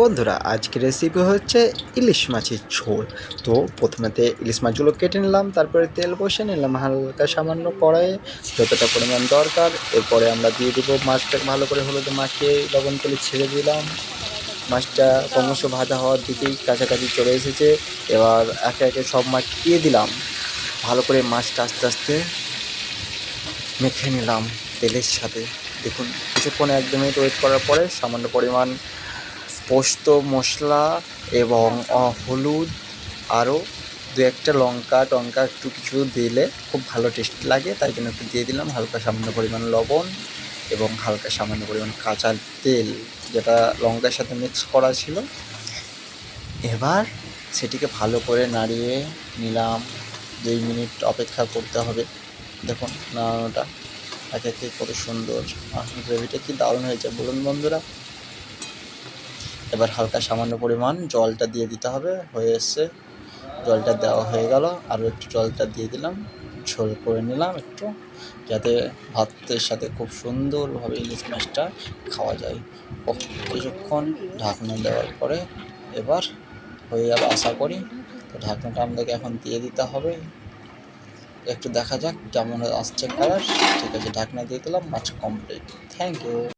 বন্ধুরা আজকের রেসিপি হচ্ছে ইলিশ মাছের ঝোল। তো প্রথমেতে ইলিশ মাছগুলো কেটে নিলাম, তারপরে তেল বসে নিলাম হালকা সামান্য কড়াইয়ে যতটা পরিমাণ দরকার। এরপরে আমরা দিয়ে দেবো মাছটাকে ভালো করে হলুদে মাখিয়ে লবণ তেলে ছেড়ে দিলাম। মাছটা ক্রমশ ভাজা হওয়ার দিকেই কাছাকাছি চলে এসেছে। এবার একে একে সব মাছ দিয়ে দিলাম, ভালো করে মাছটা আস্তে আস্তে মেখে নিলাম তেলের সাথে। দেখুন কিছুক্ষণ 1-2 মিনিট ওয়েট করার পরে সামান্য পরিমাণ পোস্ত মশলা এবং হলুদ, আরও 2-1টা লঙ্কা টঙ্কা একটু কিছু দিলে খুব ভালো টেস্ট লাগে, তাই জন্য একটু দিয়ে দিলাম। হালকা সামান্য পরিমাণ লবণ এবং হালকা সামান্য পরিমাণ কাঁচা তেল, যেটা লঙ্কার সাথে মিক্স করা ছিল। এবার সেটিকে ভালো করে নাড়িয়ে নিলাম। 2 মিনিট অপেক্ষা করতে হবে। দেখুন নাড়ানোটা একে একে কত সুন্দর, গ্রেভিটা কি দারুণ হয়েছে বলুন বন্ধুরা। এবার হালকা সামান্য পরিমাণ জলটা দিয়ে দিতে হবে, হয়ে এসছে। জলটা দেওয়া হয়ে গেল, আরও একটু জলটা দিয়ে দিলাম, ঝোল করে নিলাম একটু, যাতে ভাতের সাথে খুব সুন্দরভাবে ইলিশ মাছটা খাওয়া যায়। কিছুক্ষণ ঢাকনা দেওয়ার পরে এবার হয়ে যাবে আশা করি। তো ঢাকনাটা আমাদেরকে এখন দিয়ে দিতে হবে, একটু দেখা যাক কেমন আসছে কালার। ঠিক আছে, ঢাকনা দিয়ে দিলাম, মাছ কমপ্লিট। Thank you.